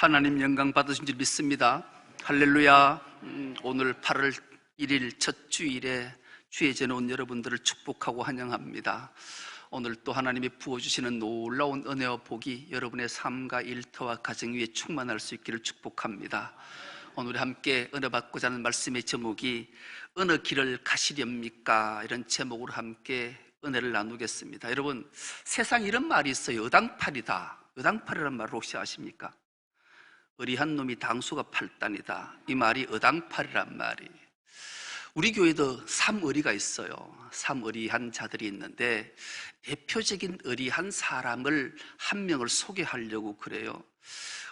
하나님 영광 받으신 줄 믿습니다. 할렐루야. 오늘 8월 1일 첫 주일에 주의 전에 온 여러분들을 축복하고 환영합니다. 오늘 또 하나님이 부어주시는 놀라운 은혜와 복이 여러분의 삶과 일터와 가정 위에 충만할 수 있기를 축복합니다. 오늘 함께 은혜 받고자 하는 말씀의 제목이 어느 길을 가시렵니까? 이런 제목으로 함께 은혜를 나누겠습니다. 여러분, 세상에 이런 말이 있어요. 의당팔이다. 의당팔이라는 말을 혹시 아십니까? 의리한 놈이 당수가 8단이다. 이 말이 의당팔이란 말이에요. 우리 교회도 삼의리가 있어요. 삼의리한 자들이 있는데 대표적인 의리한 사람을 한 명을 소개하려고 그래요.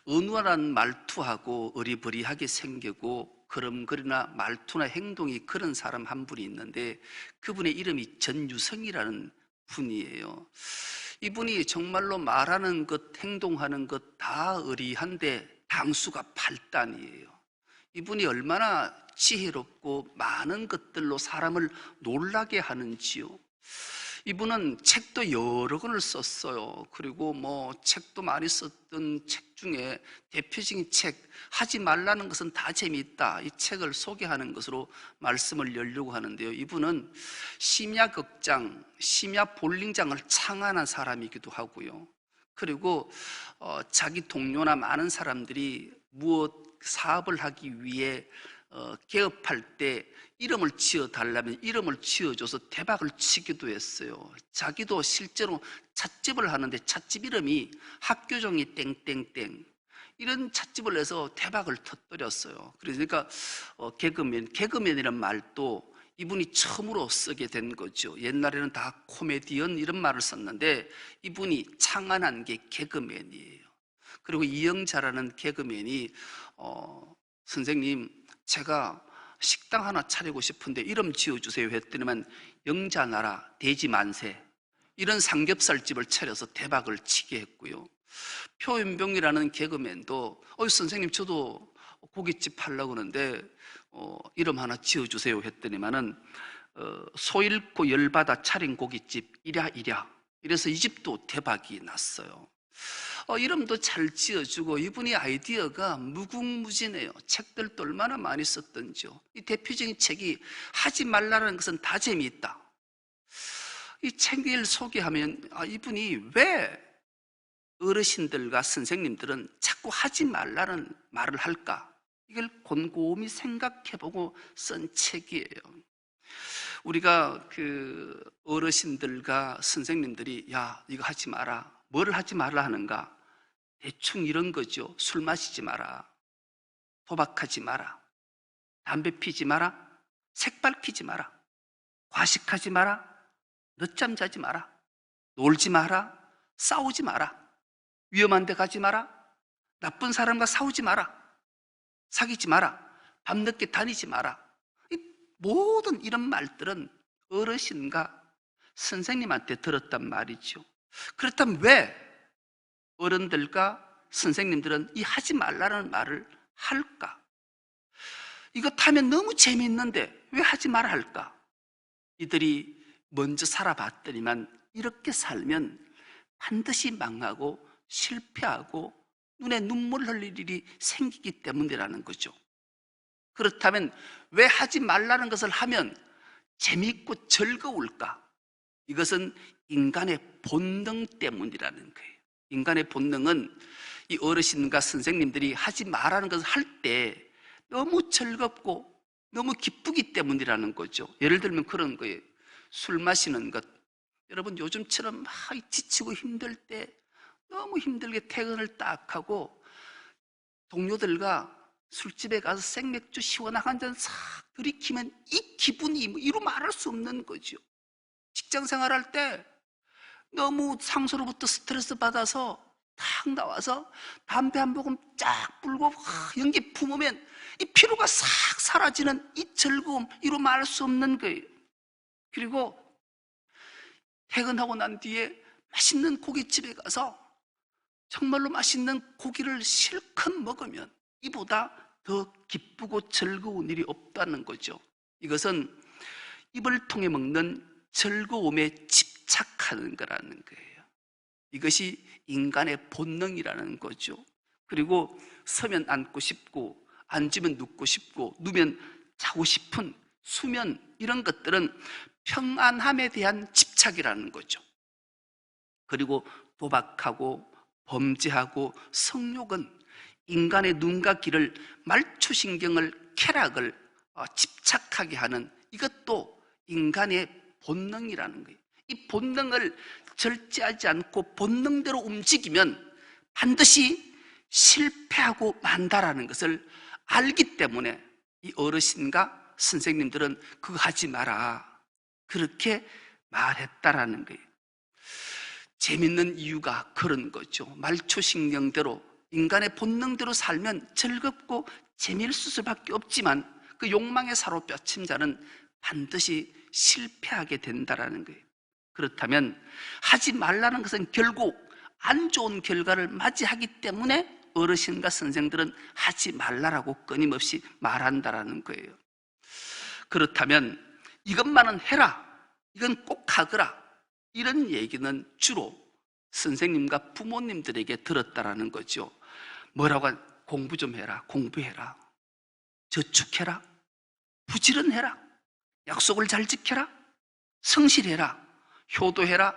은원한 말투하고 의리부리하게 생기고 걸음걸이나 말투나 행동이 그런 사람 한 분이 있는데 그분의 이름이 전유성이라는 분이에요. 이분이 정말로 말하는 것, 행동하는 것 다 의리한데 당수가 8단이에요. 이분이 얼마나 지혜롭고 많은 것들로 사람을 놀라게 하는지요. 이분은 책도 여러 권을 썼어요. 그리고 책도 많이 썼던 책 중에 대표적인 책, 하지 말라는 것은 다 재미있다, 이 책을 소개하는 것으로 말씀을 열려고 하는데요. 이분은 심야극장, 심야볼링장을 창안한 사람이기도 하고요. 그리고 자기 동료나 많은 사람들이 무엇 사업을 하기 위해 개업할 때 이름을 지어달라면 이름을 지어줘서 대박을 치기도 했어요. 자기도 실제로 찻집을 하는데 찻집 이름이 학교종이 땡땡땡, 이런 찻집을 내서 대박을 터뜨렸어요. 그러니까 개그맨이란 말도 이분이 처음으로 쓰게 된 거죠. 옛날에는 다 코미디언 이런 말을 썼는데 이분이 창안한 게 개그맨이에요. 그리고 이영자라는 개그맨이 선생님, 제가 식당 하나 차리고 싶은데 이름 지어주세요 했더니만 영자나라 돼지만세, 이런 삼겹살집을 차려서 대박을 치게 했고요. 표현병이라는 개그맨도 선생님, 저도 고깃집 하려고 하는데 이름 하나 지어주세요 했더니만은 소 잃고 열받아 차린 고깃집 이랴 이래서 이 집도 대박이 났어요. 이름도 잘 지어주고 이분의 아이디어가 무궁무진해요. 책들도 얼마나 많이 썼던지요. 이 대표적인 책이 하지 말라는 것은 다 재미있다. 이 책을 소개하면 이분이 왜 어르신들과 선생님들은 자꾸 하지 말라는 말을 할까? 이걸 곰곰이 생각해보고 쓴 책이에요. 우리가 그 어르신들과 선생님들이 야, 이거 하지 마라, 뭐를 하지 말라 하는가? 대충 이런 거죠. 술 마시지 마라, 도박하지 마라, 담배 피지 마라, 색발 피지 마라, 과식하지 마라, 늦잠 자지 마라, 놀지 마라, 싸우지 마라, 위험한 데 가지 마라, 나쁜 사람과 싸우지 마라, 사귀지 마라, 밤늦게 다니지 마라. 이 모든 이런 말들은 어르신과 선생님한테 들었단 말이죠. 그렇다면 왜 어른들과 선생님들은 이 하지 말라는 말을 할까? 이거 하면 너무 재미있는데 왜 하지 말아 할까? 이들이 먼저 살아봤더니만 이렇게 살면 반드시 망하고 실패하고 눈에 눈물 흘릴 일이 생기기 때문이라는 거죠. 그렇다면 왜 하지 말라는 것을 하면 재미있고 즐거울까? 이것은 인간의 본능 때문이라는 거예요. 인간의 본능은 이 어르신과 선생님들이 하지 말라는 것을 할 때 너무 즐겁고 너무 기쁘기 때문이라는 거죠. 예를 들면 그런 거예요. 술 마시는 것. 여러분, 요즘처럼 막 지치고 힘들 때 너무 힘들게 퇴근을 딱 하고 동료들과 술집에 가서 생맥주 시원한 한 잔 싹 들이키면 이 기분이 이루 말할 수 없는 거죠. 직장 생활할 때 너무 상사로부터 스트레스 받아서 탁 나와서 담배 한 모금 쫙 불고 연기 품으면 이 피로가 싹 사라지는 이 즐거움, 이루 말할 수 없는 거예요. 그리고 퇴근하고 난 뒤에 맛있는 고깃집에 가서 정말로 맛있는 고기를 실컷 먹으면 이보다 더 기쁘고 즐거운 일이 없다는 거죠. 이것은 입을 통해 먹는 즐거움에 집착하는 거라는 거예요. 이것이 인간의 본능이라는 거죠. 그리고 서면 앉고 싶고, 앉으면 눕고 싶고, 누면 자고 싶은 수면, 이런 것들은 평안함에 대한 집착이라는 거죠. 그리고 도박하고 범죄하고 성욕은 인간의 눈과 귀를, 말초신경을, 쾌락을 집착하게 하는, 이것도 인간의 본능이라는 거예요. 이 본능을 절제하지 않고 본능대로 움직이면 반드시 실패하고 만다라는 것을 알기 때문에 이 어르신과 선생님들은 그거 하지 마라, 그렇게 말했다라는 거예요. 재밌는 이유가 그런 거죠. 말초신경대로, 인간의 본능대로 살면 즐겁고 재미있을 수밖에 없지만 그 욕망에 사로잡힌 자는 반드시 실패하게 된다라는 거예요. 그렇다면 하지 말라는 것은 결국 안 좋은 결과를 맞이하기 때문에 어르신과 선생들은 하지 말라라고 끊임없이 말한다라는 거예요. 그렇다면 이것만은 해라, 이건 꼭 하거라, 이런 얘기는 주로 선생님과 부모님들에게 들었다라는 거죠. 뭐라고? 공부 좀 해라, 공부해라, 저축해라, 부지런해라, 약속을 잘 지켜라, 성실해라, 효도해라,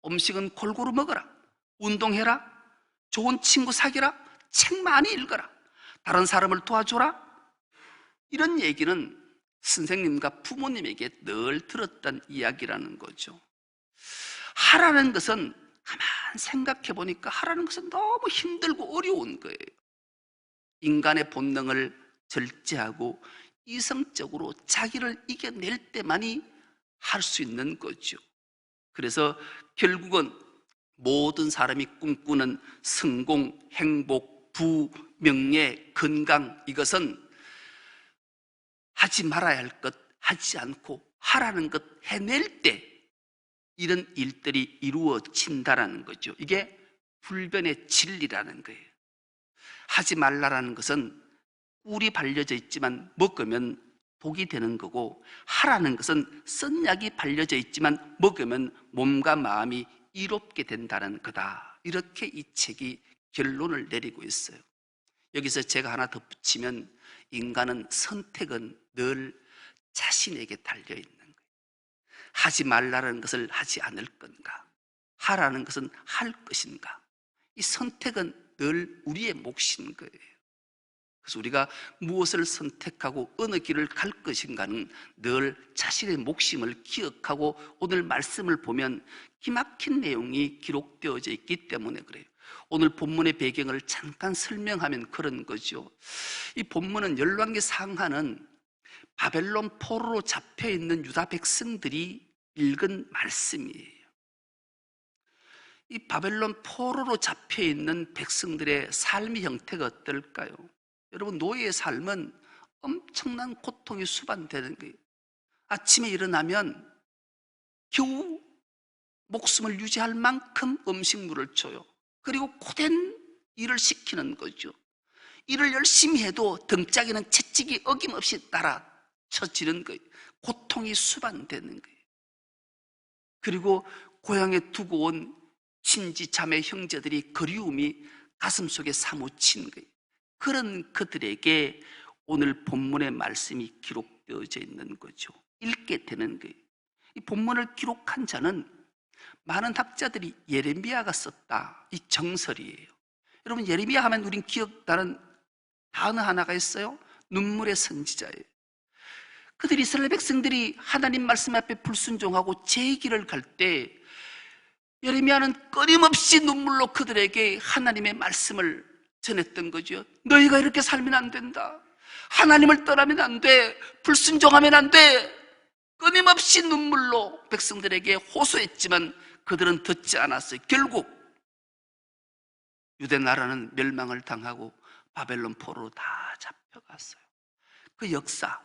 음식은 골고루 먹어라, 운동해라, 좋은 친구 사귀라, 책 많이 읽어라, 다른 사람을 도와줘라. 이런 얘기는 선생님과 부모님에게 늘 들었던 이야기라는 거죠. 하라는 것은 가만 생각해 보니까 하라는 것은 너무 힘들고 어려운 거예요. 인간의 본능을 절제하고 이성적으로 자기를 이겨낼 때만이 할 수 있는 거죠. 그래서 결국은 모든 사람이 꿈꾸는 성공, 행복, 부, 명예, 건강, 이것은 하지 말아야 할 것 하지 않고 하라는 것 해낼 때 이런 일들이 이루어진다라는 거죠. 이게 불변의 진리라는 거예요. 하지 말라라는 것은 꿀이 발려져 있지만 먹으면 독이 되는 거고, 하라는 것은 쓴 약이 발려져 있지만 먹으면 몸과 마음이 이롭게 된다는 거다. 이렇게 이 책이 결론을 내리고 있어요. 여기서 제가 하나 덧붙이면, 인간은 선택은 늘 자신에게 달려있는 거예요. 하지 말라는 것을 하지 않을 건가, 하라는 것은 할 것인가, 이 선택은 늘 우리의 몫인 거예요. 그래서 우리가 무엇을 선택하고 어느 길을 갈 것인가는 늘 자신의 몫임을 기억하고, 오늘 말씀을 보면 기막힌 내용이 기록되어져 있기 때문에 그래요. 오늘 본문의 배경을 잠깐 설명하면 그런 거죠. 이 본문은 열왕기 상하는 바벨론 포로로 잡혀있는 유다 백성들이 읽은 말씀이에요. 이 바벨론 포로로 잡혀있는 백성들의 삶의 형태가 어떨까요? 여러분, 노예의 삶은 엄청난 고통이 수반되는 거예요. 아침에 일어나면 겨우 목숨을 유지할 만큼 음식물을 줘요. 그리고 고된 일을 시키는 거죠. 일을 열심히 해도 등짝에는 채찍이 어김없이 따라쳐지는 거예요. 고통이 수반되는 거예요. 그리고 고향에 두고 온 친지, 자매, 형제들이 그리움이 가슴속에 사무친 거예요. 그런 그들에게 오늘 본문의 말씀이 기록되어져 있는 거죠. 읽게 되는 거예요. 이 본문을 기록한 자는 많은 학자들이 예레미야가 썼다, 이 정설이에요. 여러분, 예레미야 하면 우린 기억나는 단어 하나가 있어요. 눈물의 선지자예요. 그들이, 이스라엘 백성들이 하나님 말씀 앞에 불순종하고 제 길을 갈 때 예레미야는 끊임없이 눈물로 그들에게 하나님의 말씀을 전했던 거죠. 너희가 이렇게 살면 안 된다, 하나님을 떠나면 안 돼, 불순종하면 안 돼. 끊임없이 눈물로 백성들에게 호소했지만 그들은 듣지 않았어요. 결국 유대 나라는 멸망을 당하고 바벨론 포로로 다 잡혀갔어요. 그 역사,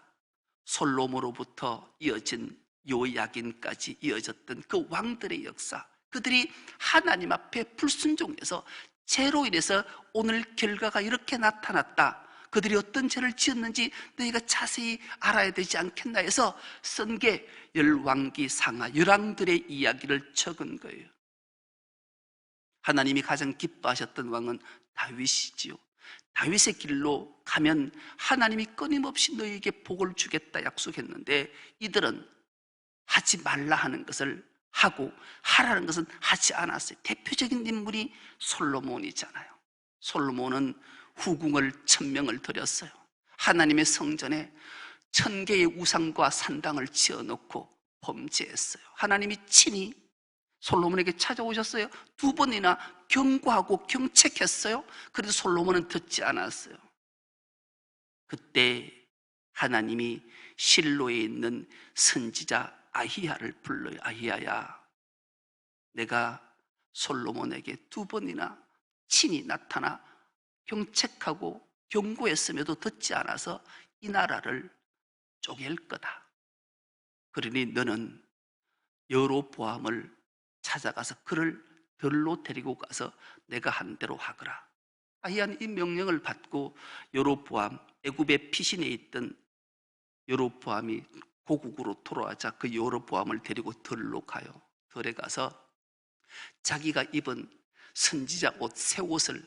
솔로몬으로부터 이어진 요야긴까지 이어졌던 그 왕들의 역사, 그들이 하나님 앞에 불순종해서 죄로 인해서 오늘 결과가 이렇게 나타났다, 그들이 어떤 죄를 지었는지 너희가 자세히 알아야 되지 않겠나 해서 쓴 게 열왕기 상하, 열왕들의 이야기를 적은 거예요. 하나님이 가장 기뻐하셨던 왕은 다윗이지요. 다윗의 길로 가면 하나님이 끊임없이 너희에게 복을 주겠다 약속했는데 이들은 하지 말라 하는 것을 하고 하라는 것은 하지 않았어요. 대표적인 인물이 솔로몬이잖아요. 솔로몬은 후궁을 1000명을 들였어요. 하나님의 성전에 1000개의 우상과 산당을 지어놓고 범죄했어요. 하나님이 친히 솔로몬에게 찾아오셨어요. 2번이나 경고하고 경책했어요. 그래도 솔로몬은 듣지 않았어요. 그때 하나님이 실로에 있는 선지자 아히야를 불러요. 아히야야, 내가 솔로몬에게 2번이나 친히 나타나 경책하고 경고했음에도 듣지 않아서 이 나라를 쪼갤 거다. 그러니 너는 여로보암을 찾아가서 그를 들로 데리고 가서 내가 한 대로 하거라. 아히야는 이 명령을 받고 여로보암, 애굽의 피신에 있던 여로보암이 고국으로 돌아와자 그 여로보암을 데리고 들로 가요. 들에 가서 자기가 입은 선지자 옷, 새 옷을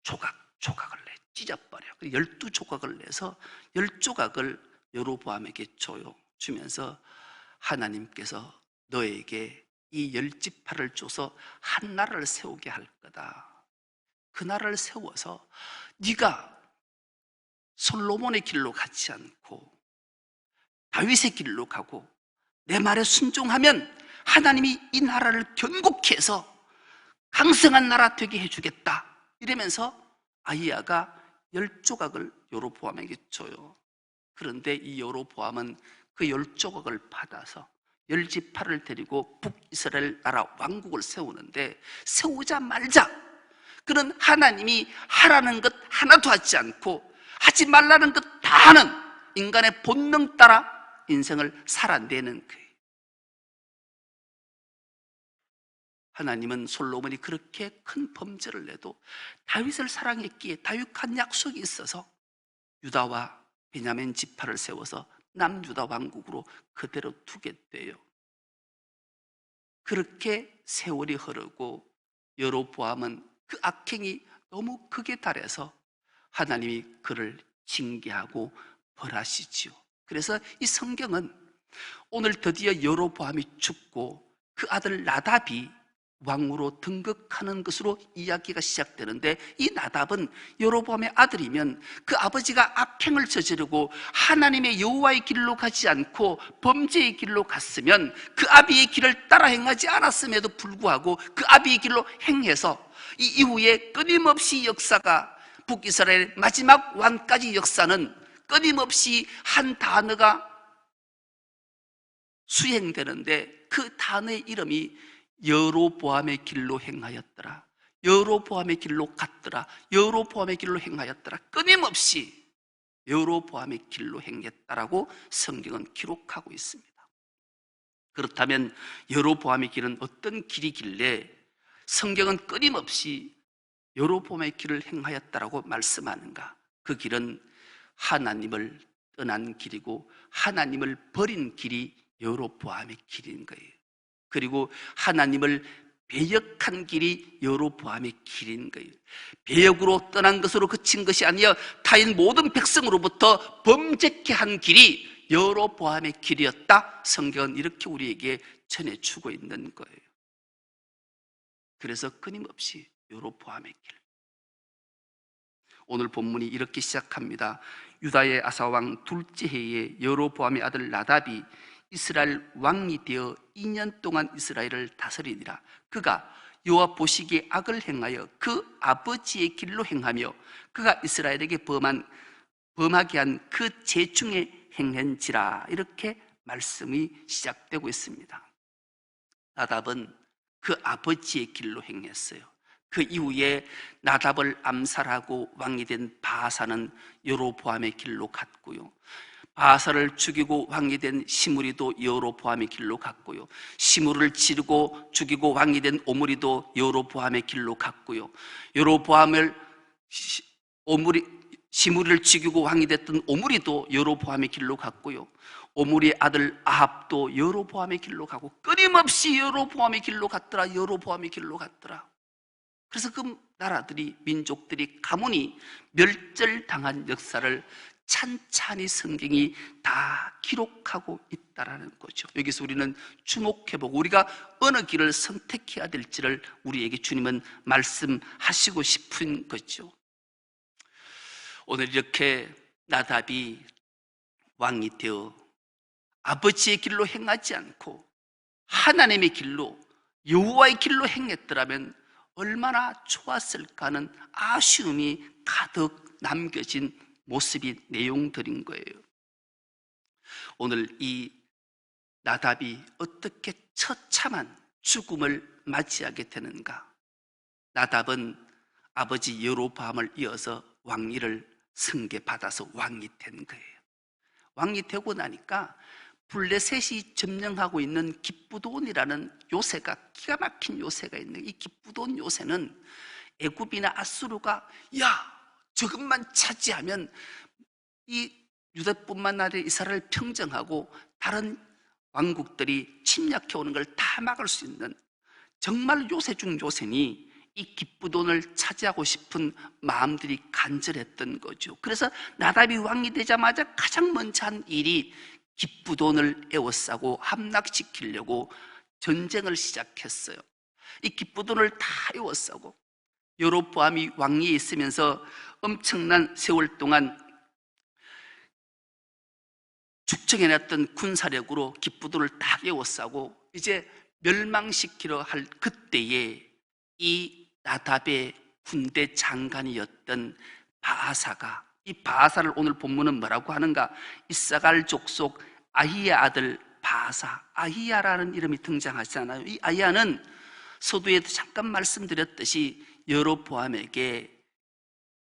조각을 내 찢어버려. 12조각을 내서 10조각을 여로보암에게 줘요. 주면서 하나님께서 너에게 이 10지파를 줘서 한 나라를 세우게 할 거다. 그 나라를 세워서 네가 솔로몬의 길로 가지 않고 다윗의 길로 가고 내 말에 순종하면 하나님이 이 나라를 견고히 해서 강성한 나라 되게 해주겠다. 이러면서 아히야가 10조각을 여로보암에게 줘요. 그런데 이 여로보암은 그 10조각을 받아서 10지파를 데리고 북이스라엘 나라 왕국을 세우는데 세우자마자 그런 하나님이 하라는 것 하나도 하지 않고 하지 말라는 것 다 하는 인간의 본능 따라 인생을 살아내는 거예요. 하나님은 솔로몬이 그렇게 큰 범죄를 내도 다윗을 사랑했기에 다윗한 약속이 있어서 유다와 베냐민 지파를 세워서 남유다 왕국으로 그대로 두게 돼요. 그렇게 세월이 흐르고 여로보암은 그 악행이 너무 극에 달해서 하나님이 그를 징계하고 벌하시지요. 그래서 이 성경은 오늘 드디어 여로보암이 죽고 그 아들 나답이 왕으로 등극하는 것으로 이야기가 시작되는데, 이 나답은 여로보암의 아들이면 그 아버지가 악행을 저지르고 하나님의 여호와의 길로 가지 않고 범죄의 길로 갔으면 그 아비의 길을 따라 행하지 않았음에도 불구하고 그 아비의 길로 행해서 이 이후에 끊임없이 역사가, 북이스라엘 마지막 왕까지 역사는 끊임없이 한 단어가 수행되는데 그 단어의 이름이 여로보암의 길로 행하였더라, 여로보암의 길로 갔더라, 여로보암의 길로 행하였더라. 끊임없이 여로보암의 길로 행했다라고 성경은 기록하고 있습니다. 그렇다면 여로보암의 길은 어떤 길이길래 성경은 끊임없이 여로보암의 길을 행하였다라고 말씀하는가? 그 길은 하나님을 떠난 길이고 하나님을 버린 길이 여로보암의 길인 거예요. 그리고 하나님을 배역한 길이 여로보암의 길인 거예요. 배역으로 떠난 것으로 그친 것이 아니라 타인 모든 백성으로부터 범죄케 한 길이 여로보암의 길이었다. 성경은 이렇게 우리에게 전해주고 있는 거예요. 그래서 끊임없이 여로보암의 길. 오늘 본문이 이렇게 시작합니다. 유다의 아사왕 둘째 해에 여로보암의 아들 나답이 이스라엘 왕이 되어 2년 동안 이스라엘을 다스리니라. 그가 여호와 보시기에 악을 행하여 그 아버지의 길로 행하며 그가 이스라엘에게 범하게 한 그 죄 중에 행한지라. 이렇게 말씀이 시작되고 있습니다. 나답은 그 아버지의 길로 행했어요. 그 이후에 나답을 암살하고 왕이 된 바하사는 여로보암의 길로 갔고요, 바하사를 죽이고 왕이 된 시므리도 여로보암의 길로 갔고요, 시므리를 치르고 죽이고 왕이 된 오므리도 여로보암의 길로 갔고요, 시므리를 죽이고 왕이 됐던 오므리도 여로보암의 길로 갔고요, 오므리의 아들 아합도 여로보암의 길로 가고 끊임없이 여로보암의 길로 갔더라, 여로보암의 길로 갔더라. 그래서 그 나라들이, 민족들이 가문이 멸절당한 역사를 찬찬히 성경이 다 기록하고 있다라는 거죠. 여기서 우리는 주목해보고 우리가 어느 길을 선택해야 될지를 우리에게 주님은 말씀하시고 싶은 거죠. 오늘 이렇게 나답이 왕이 되어 아버지의 길로 행하지 않고 하나님의 길로, 여호와의 길로 행했더라면 얼마나 좋았을까 하는 아쉬움이 가득 남겨진 모습이 내용들인 거예요. 오늘 이 나답이 어떻게 처참한 죽음을 맞이하게 되는가? 나답은 아버지 여로보암을 이어서 왕위를 승계받아서 왕이 된 거예요. 왕이 되고 나니까 블레셋이 점령하고 있는 기브돈이라는 요새가, 기가 막힌 요새가 있는, 이 기브돈 요새는 애굽이나 아수르가 저것만 차지하면 이 유다뿐만 아니라 이스라엘을 평정하고 다른 왕국들이 침략해 오는 걸 다 막을 수 있는 정말 요새 중 요새니 이 기브돈을 차지하고 싶은 마음들이 간절했던 거죠. 그래서 나답이 왕이 되자마자 가장 먼저 한 일이 기브돈을 에워싸고 함락시키려고 전쟁을 시작했어요. 이 기브돈을 다 에워싸고 여로보암이 왕위에 있으면서 엄청난 세월 동안 축적해놨던 군사력으로 기브돈을 다 에워싸고 이제 멸망시키려 할 그때에 이 나답의 군대 장관이었던 바아사가, 이 바아사를 오늘 본문은 뭐라고 하는가? 이사갈 족속 아히야 아들 바아사, 아히야라는 이름이 등장하잖아요. 이 아히야는 서두에도 잠깐 말씀드렸듯이 여로보암에게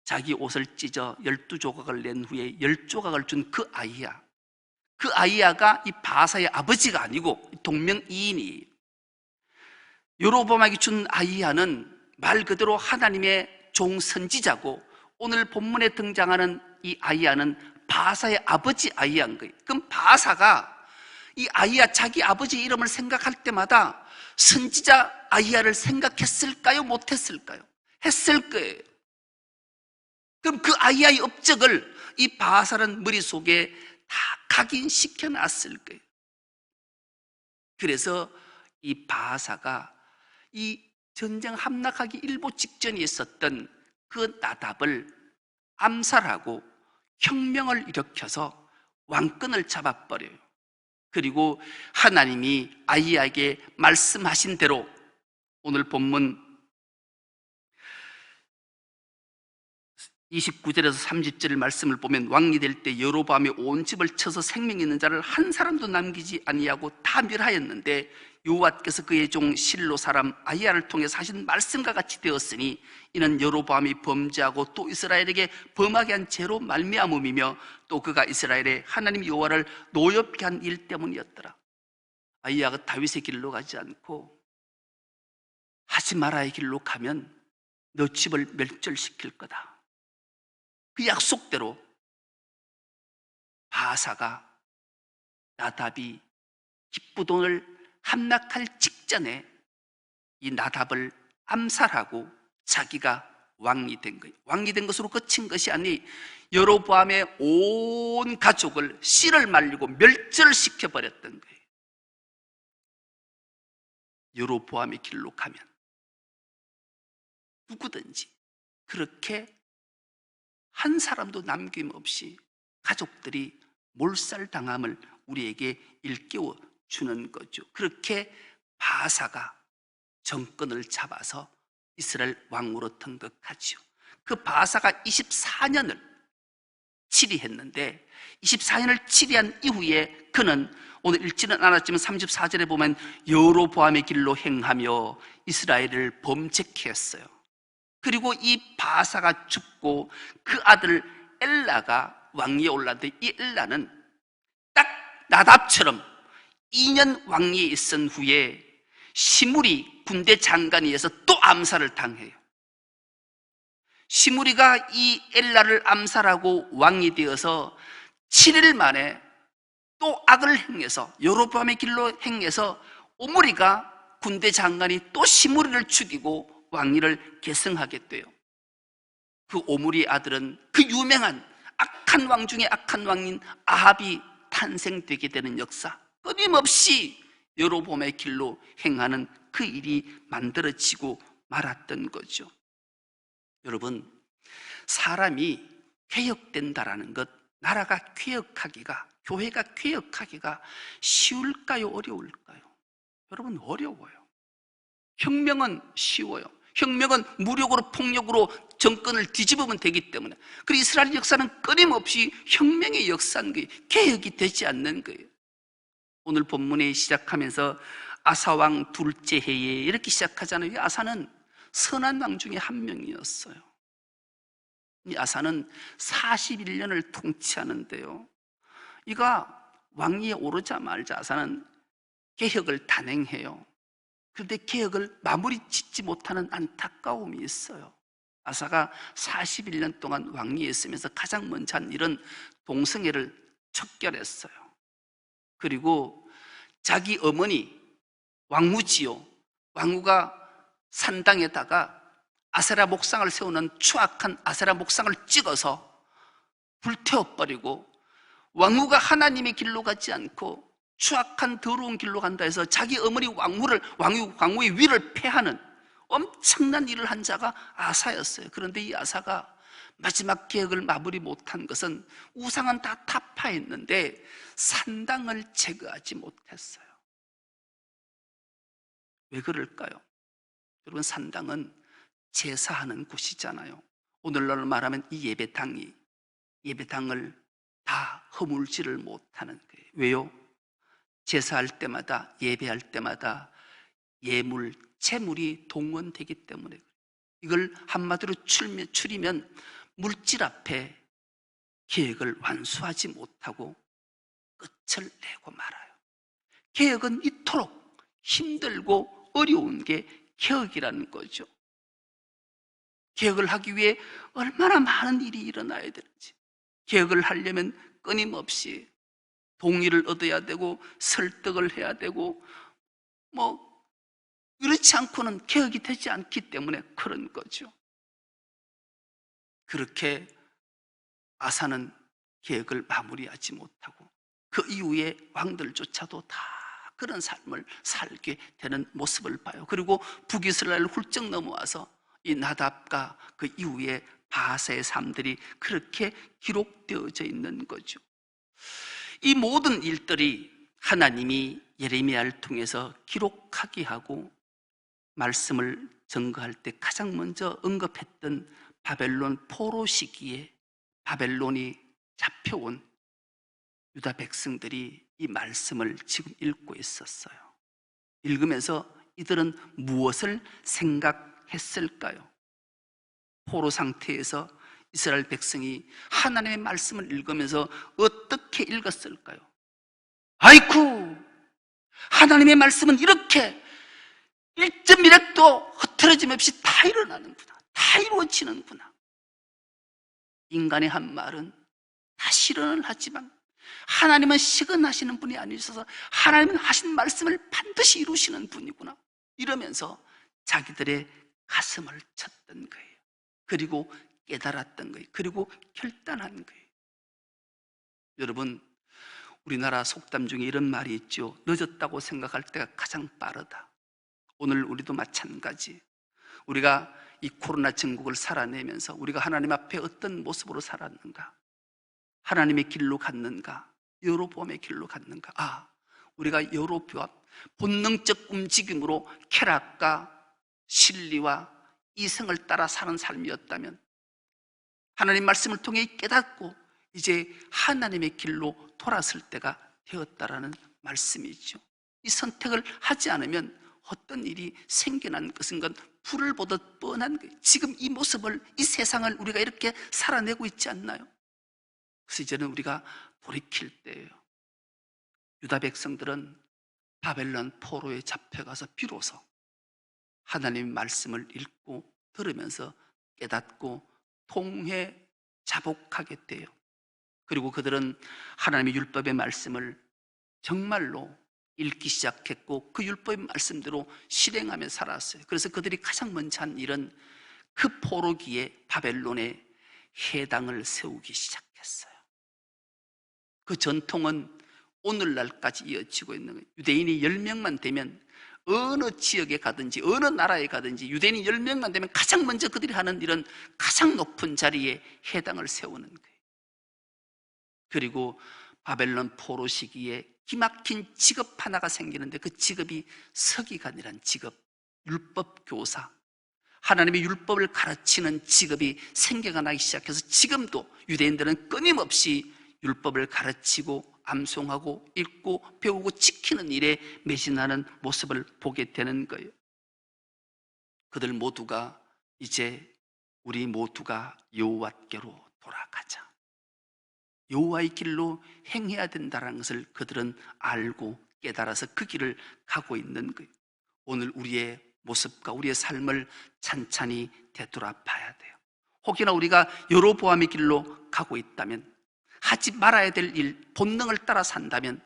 자기 옷을 찢어 12조각을 낸 후에 10조각을 준 그 아히야, 그 아히야가 이 바아사의 아버지가 아니고 동명이인이에요. 여로보암에게 준 아히야는 말 그대로 하나님의 종 선지자고, 오늘 본문에 등장하는 이 아히야는 바아사의 아버지 아히야인 거예요. 그럼 바아사가 이 아히야, 자기 아버지 이름을 생각할 때마다 선지자 아히야를 생각했을까요? 못했을까요? 했을 거예요. 그럼 그 아히야의 업적을 이 바아사는 머릿속에 다 각인시켜 놨을 거예요. 그래서 이 바아사가 이 전쟁 함락하기 일보 직전에 있었던 그 나답을 암살하고 혁명을 일으켜서 왕권을 잡아버려요. 그리고 하나님이 아히야에게 말씀하신 대로 오늘 본문 29절에서 30절 말씀을 보면 왕이 될 때 여로보암이 온 집을 쳐서 생명 있는 자를 한 사람도 남기지 아니하고 다 멸하였는데 여호와께서 그의 종 실로 사람 아히야를 통해서 하신 말씀과 같이 되었으니 이는 여로보암이 범죄하고 또 이스라엘에게 범하게 한 죄로 말미암음이며 또 그가 이스라엘의 하나님 여호와를 노엽게 한 일 때문이었더라. 아히야가 다윗의 길로 가지 않고 하지 말아의 길로 가면 너 집을 멸절시킬 거다. 그 약속대로 바아사가 나답이 기브돈을 함락할 직전에 이 나답을 암살하고 자기가 왕이 된 거예요. 왕이 된 것으로 그친 것이 아니 여로보암의 온 가족을 씨를 말리고 멸절시켜 버렸던 거예요. 여로보암의 길로 가면 누구든지 그렇게 한 사람도 남김없이 가족들이 몰살당함을 우리에게 일깨워 주는 거죠. 그렇게 바아사가 정권을 잡아서 이스라엘 왕으로 등극하죠. 그 바아사가 24년을 치리했는데 24년을 치리한 이후에 그는 오늘 읽지는 않았지만 34절에 보면 여로보암의 길로 행하며 이스라엘을 범죄케 했어요. 그리고 이 바아사가 죽고 그 아들 엘라가 왕위에 올랐는데 이 엘라는 딱 나답처럼 2년 왕위에 있은 후에 시므리 군대 장관에 의해서 또 암살을 당해요. 시므리가 이 엘라를 암살하고 왕이 되어서 7일 만에 또 악을 행해서 여로보암의 길로 행해서 오므리가 군대 장관이 또 시므리를 죽이고 왕위를 계승하게 돼요. 그 오므리의 아들은 그 유명한 악한 왕 중에 악한 왕인 아합이 탄생되게 되는 역사, 끊임없이 여로보암의 길로 행하는 그 일이 만들어지고 말았던 거죠. 여러분, 사람이 개혁된다라는 것, 나라가 개혁하기가, 교회가 개혁하기가 쉬울까요? 어려울까요? 여러분, 어려워요. 혁명은 쉬워요. 혁명은 무력으로, 폭력으로 정권을 뒤집으면 되기 때문에. 그리고 이스라엘 역사는 끊임없이 혁명의 역사인 거예요. 개혁이 되지 않는 거예요. 오늘 본문에 시작하면서 아사왕 둘째 해에 이렇게 시작하잖아요. 아사는 선한 왕 중에 한 명이었어요. 이 아사는 41년을 통치하는데요, 이가 왕위에 오르자마자 아사는 개혁을 단행해요. 그런데 개혁을 마무리 짓지 못하는 안타까움이 있어요. 아사가 41년 동안 왕위에 있으면서 가장 먼저 한 일은 동성애를 척결했어요. 그리고 자기 어머니 왕후지요, 왕후가 산당에다가 아세라 목상을 세우는 추악한 아세라 목상을 찍어서 불태워버리고, 왕후가 하나님의 길로 가지 않고 추악한 더러운 길로 간다 해서 자기 어머니 왕후의 위를 폐하는 엄청난 일을 한 자가 아사였어요. 그런데 이 아사가 마지막 개혁을 마무리 못한 것은 우상은 다 타파했는데 산당을 제거하지 못했어요. 왜 그럴까요? 여러분, 산당은 제사하는 곳이잖아요. 오늘날로 말하면 이 예배당을 다 허물지를 못하는 거예요. 왜요? 제사할 때마다, 예배할 때마다 예물, 재물이 동원되기 때문에. 이걸 한마디로 추리면 물질 앞에 계획을 완수하지 못하고 끝을 내고 말아요. 개혁은 이토록 힘들고 어려운 게 개혁이라는 거죠. 개혁을 하기 위해 얼마나 많은 일이 일어나야 되는지, 개혁을 하려면 끊임없이 동의를 얻어야 되고 설득을 해야 되고, 그렇지 않고는 개혁이 되지 않기 때문에 그런 거죠. 그렇게 아사는 개혁을 마무리하지 못하고 그 이후에 왕들조차도 다 그런 삶을 살게 되는 모습을 봐요. 그리고 북이스라엘을 훌쩍 넘어와서 이 나답과 그 이후에 바사의 삶들이 그렇게 기록되어져 있는 거죠. 이 모든 일들이 하나님이 예레미야를 통해서 기록하게 하고 말씀을 증거할 때 가장 먼저 언급했던 바벨론 포로 시기에 바벨론이 잡혀온 유다 백성들이 이 말씀을 지금 읽고 있었어요. 읽으면서 이들은 무엇을 생각했을까요? 포로 상태에서 이스라엘 백성이 하나님의 말씀을 읽으면서 어떻게 읽었을까요? 아이쿠, 하나님의 말씀은 이렇게 1.1획도 흐트러짐 없이 다 일어나는구나, 다 이루어지는구나. 인간의 한 말은 다 실현을 하지만 하나님은 시건하시는 분이 아니셔서 하나님은 하신 말씀을 반드시 이루시는 분이구나, 이러면서 자기들의 가슴을 쳤던 거예요. 그리고 깨달았던 거예요. 그리고 결단한 거예요. 여러분, 우리나라 속담 중에 이런 말이 있죠. 늦었다고 생각할 때가 가장 빠르다. 오늘 우리도 마찬가지. 우리가 이 코로나 전국을 살아내면서 우리가 하나님 앞에 어떤 모습으로 살았는가? 하나님의 길로 갔는가? 여로보암의 길로 갔는가? 우리가 여로보암, 본능적 움직임으로 쾌락과 실리와 이성을 따라 사는 삶이었다면 하나님 말씀을 통해 깨닫고 이제 하나님의 길로 돌아설 때가 되었다라는 말씀이죠. 이 선택을 하지 않으면 어떤 일이 생겨난 것은 건 불을 보듯 뻔한 거예요. 지금 이 모습을, 이 세상을 우리가 이렇게 살아내고 있지 않나요? 그래서 이제는 우리가 돌이킬 때예요. 유다 백성들은 바벨론 포로에 잡혀가서 비로소 하나님의 말씀을 읽고 들으면서 깨닫고 통해 자복하게 돼요. 그리고 그들은 하나님의 율법의 말씀을 정말로 읽기 시작했고 그 율법의 말씀대로 실행하며 살았어요. 그래서 그들이 가장 먼저 한 일은 그 포로기에 바벨론에 회당을 세우기 시작했어요. 그 전통은 오늘날까지 이어지고 있는 거예요. 유대인이 10명만 되면 어느 지역에 가든지 어느 나라에 가든지 유대인이 10명만 되면 가장 먼저 그들이 하는 일은 가장 높은 자리에 회당을 세우는 거예요. 그리고 바벨론 포로 시기에 기막힌 직업 하나가 생기는데 그 직업이 서기관이란 직업, 율법 교사, 하나님의 율법을 가르치는 직업이 생겨가 나기 시작해서 지금도 유대인들은 끊임없이 율법을 가르치고 암송하고 읽고 배우고 지키는 일에 매진하는 모습을 보게 되는 거예요. 그들 모두가 이제 우리 모두가 여호와께로 돌아가자, 여호와의 길로 행해야 된다는 것을 그들은 알고 깨달아서 그 길을 가고 있는 거예요. 오늘 우리의 모습과 우리의 삶을 찬찬히 되돌아봐야 돼요. 혹여나 우리가 여로보암의 길로 가고 있다면, 하지 말아야 될 일, 본능을 따라 산다면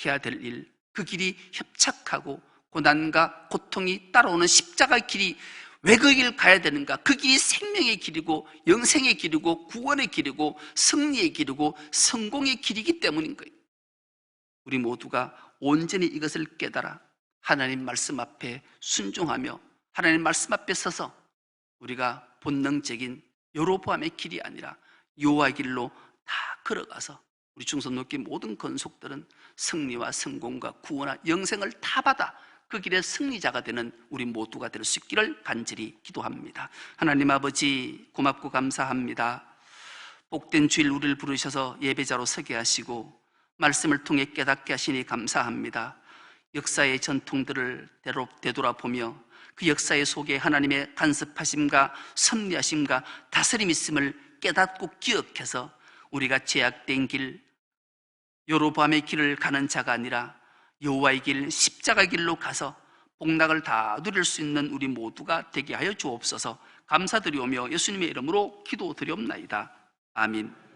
해야 될 일, 그 길이 협착하고 고난과 고통이 따라오는 십자가의 길이 왜 그 길 가야 되는가? 그 길이 생명의 길이고 영생의 길이고 구원의 길이고 승리의 길이고 성공의 길이기 때문인 거예요. 우리 모두가 온전히 이것을 깨달아 하나님 말씀 앞에 순종하며 하나님 말씀 앞에 서서 우리가 본능적인 여로보암의 길이 아니라 여호와의 길로 다 걸어가서 우리 중선 높게 모든 건속들은 승리와 성공과 구원과 영생을 다 받아 그 길의 승리자가 되는 우리 모두가 될 수 있기를 간절히 기도합니다. 하나님 아버지, 고맙고 감사합니다. 복된 주일 우리를 부르셔서 예배자로 서게 하시고 말씀을 통해 깨닫게 하시니 감사합니다. 역사의 전통들을 되돌아보며 그 역사의 속에 하나님의 간섭하심과 섭리하심과 다스림 있음을 깨닫고 기억해서 우리가 죄악된 길, 여로보암의 길을 가는 자가 아니라 여호와의 길, 십자가의 길로 가서 복락을 다 누릴 수 있는 우리 모두가 되게 하여 주옵소서. 감사드리오며 예수님의 이름으로 기도드리옵나이다. 아멘.